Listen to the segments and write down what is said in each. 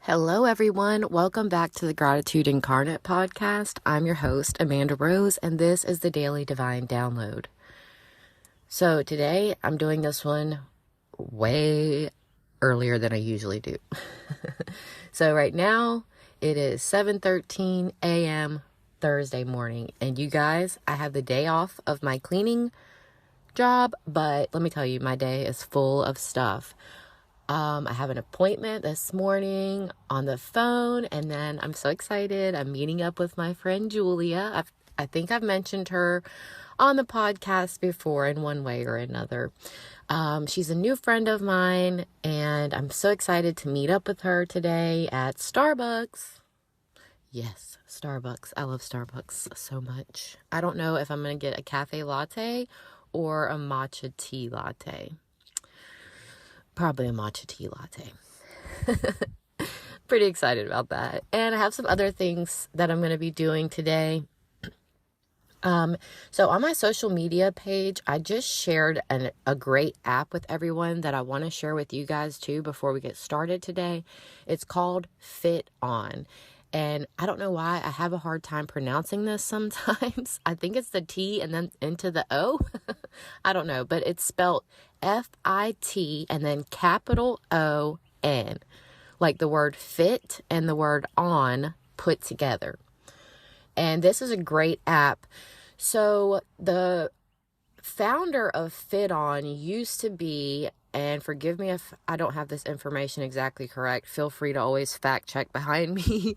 Hello, everyone. Welcome back to the Gratitude Incarnate podcast. I'm your host, Amanda Rose, and this is the Daily Divine Download. So today I'm doing this one way earlier than I usually do. So right now it is 7:13 a.m. Thursday morning, and you guys, I have the day off of my cleaning job, but let me tell you, my day is full of stuff. I have an appointment this morning on the phone, and then I'm so excited. I'm meeting up with my friend Julia. I think I've mentioned her on the podcast before in one way or another. She's a new friend of mine, and I'm so excited to meet up with her today at Starbucks. Yes, Starbucks. I love Starbucks so much. I don't know if I'm going to get a cafe latte or a matcha tea latte. Probably a matcha tea latte. Pretty excited about that. And I have some other things that I'm going to be doing today. So on my social media page, I just shared a great app with everyone that I want to share with you guys too before we get started today. It's called Fit On. And I don't know why I have a hard time pronouncing this sometimes. I think it's the T and then into the O. I don't know, but it's spelled F-I-T and then capital O-N. Like the word fit and the word on put together. And this is a great app. So the founder of Fit On used to be, and forgive me if I don't have this information exactly correct, feel free to always fact check behind me.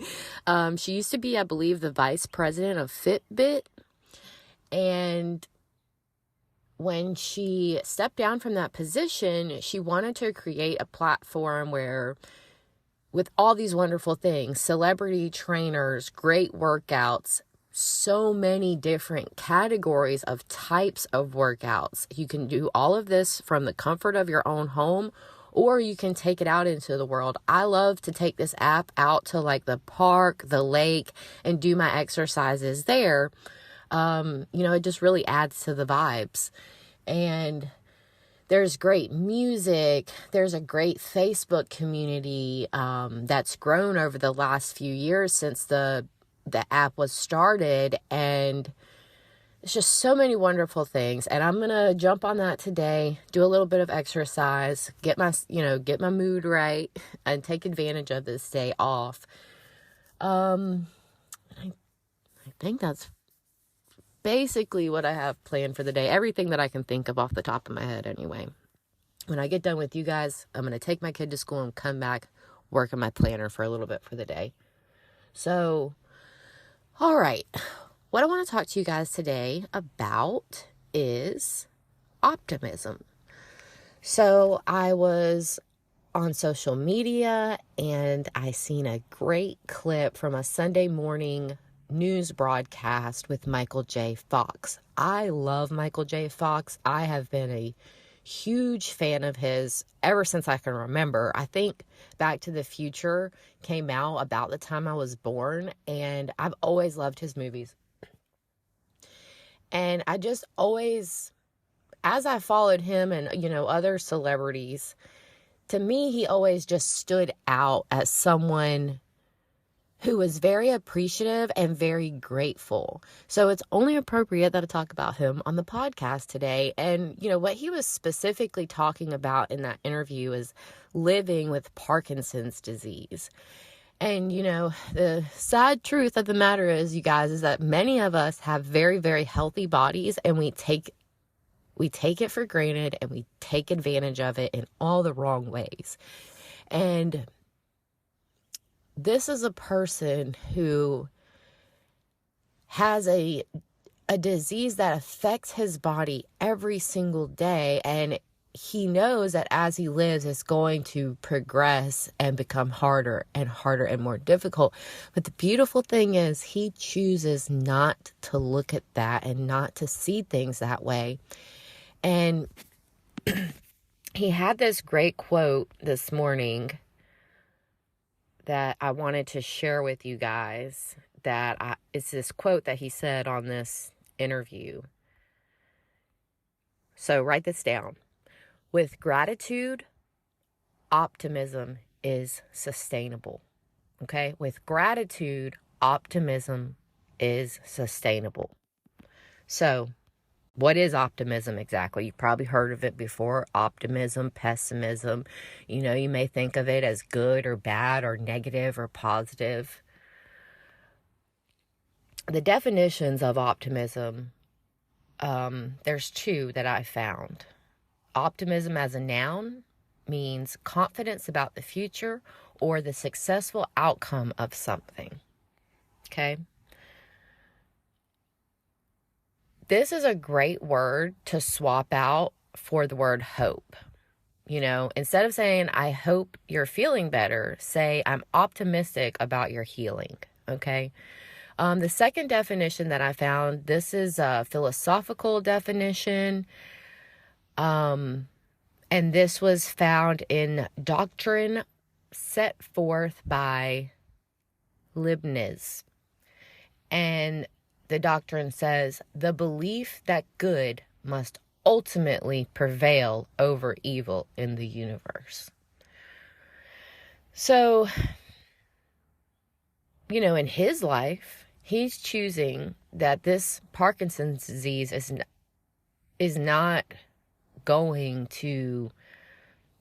She used to be, I believe, the vice president of Fitbit. And when she stepped down from that position, she wanted to create a platform where, with all these wonderful things, celebrity trainers, great workouts, so many different categories of types of workouts. You can do all of this from the comfort of your own home, or you can take it out into the world. I love to take this app out to like the park, the lake, and do my exercises there. It just really adds to the vibes. And there's great music. There's a great Facebook community that's grown over the last few years since the app was started, and it's just so many wonderful things. And I'm gonna jump on that today, do a little bit of exercise, get my mood right, and take advantage of this day off. I think that's basically what I have planned for the day. Everything that I can think of off the top of my head anyway. When I get done with you guys, I'm gonna take my kid to school and come back, work on my planner for a little bit for the day. So, all right, what I want to talk to you guys today about is optimism. So I was on social media and I seen a great clip from a Sunday morning news broadcast with Michael J. Fox. I love Michael J. Fox. I have been a huge fan of his ever since I can remember. I think Back to the Future came out about the time I was born, and I've always loved his movies. And I just always, as I followed him and, other celebrities, to me, he always just stood out as someone who was very appreciative and very grateful. So it's only appropriate that I talk about him on the podcast today. And, what he was specifically talking about in that interview is living with Parkinson's disease. And, the sad truth of the matter is, you guys, is that many of us have very, very healthy bodies, and we take it for granted, and we take advantage of it in all the wrong ways. And this is a person who has a disease that affects his body every single day, and he knows that as he lives, it's going to progress and become harder and harder and more difficult. But the beautiful thing is, he chooses not to look at that and not to see things that way. And he had this great quote this morning that I wanted to share with you guys. It's this quote that he said on this interview. So write this down. With gratitude, optimism is sustainable. Okay? With gratitude, optimism is sustainable. So, what is optimism exactly? You've probably heard of it before. Optimism, pessimism. You may think of it as good or bad or negative or positive. The definitions of optimism, there's two that I found. Optimism as a noun means confidence about the future or the successful outcome of something. Okay? This is a great word to swap out for the word hope. Instead of saying, I hope you're feeling better, say, I'm optimistic about your healing. Okay? The second definition that I found, this is a philosophical definition. And this was found in Doctrine set forth by Leibniz. And the doctrine says, the belief that good must ultimately prevail over evil in the universe. So, in his life, he's choosing that this Parkinson's disease is not going to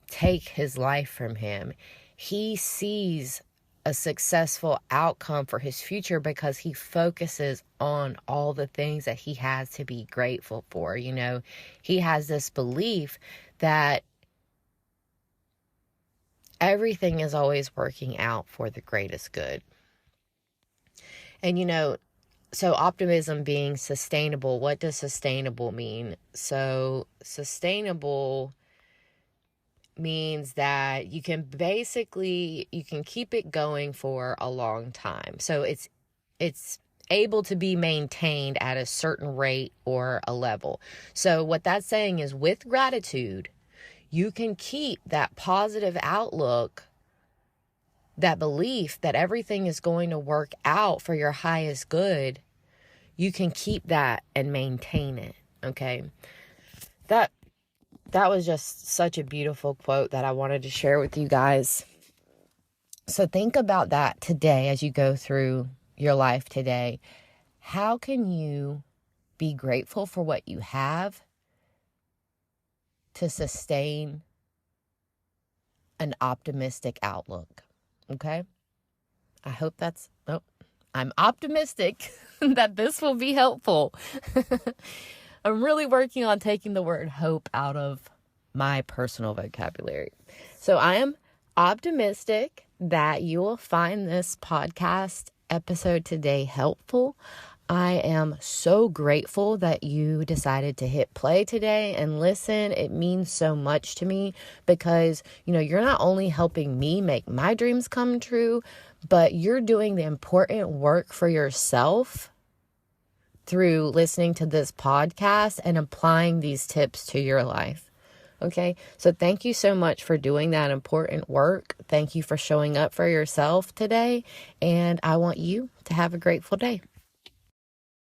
take his life from him. He sees a successful outcome for his future because he focuses on all the things that he has to be grateful for. He has this belief that everything is always working out for the greatest good. And so optimism being sustainable, what does sustainable mean? So sustainable means that you can keep it going for a long time. So it's able to be maintained at a certain rate or a level. So what that's saying is, with gratitude, you can keep that positive outlook, that belief that everything is going to work out for your highest good. You can keep that and maintain it. Okay. That was just such a beautiful quote that I wanted to share with you guys. So think about that today as you go through your life today. How can you be grateful for what you have to sustain an optimistic outlook? Okay? I hope I'm optimistic that this will be helpful. I'm really working on taking the word hope out of my personal vocabulary. So I am optimistic that you will find this podcast episode today helpful. I am so grateful that you decided to hit play today and listen. It means so much to me because, you're not only helping me make my dreams come true, but you're doing the important work for yourself through listening to this podcast and applying these tips to your life. Okay, so thank you so much for doing that important work. Thank you for showing up for yourself today, and I want you to have a grateful day.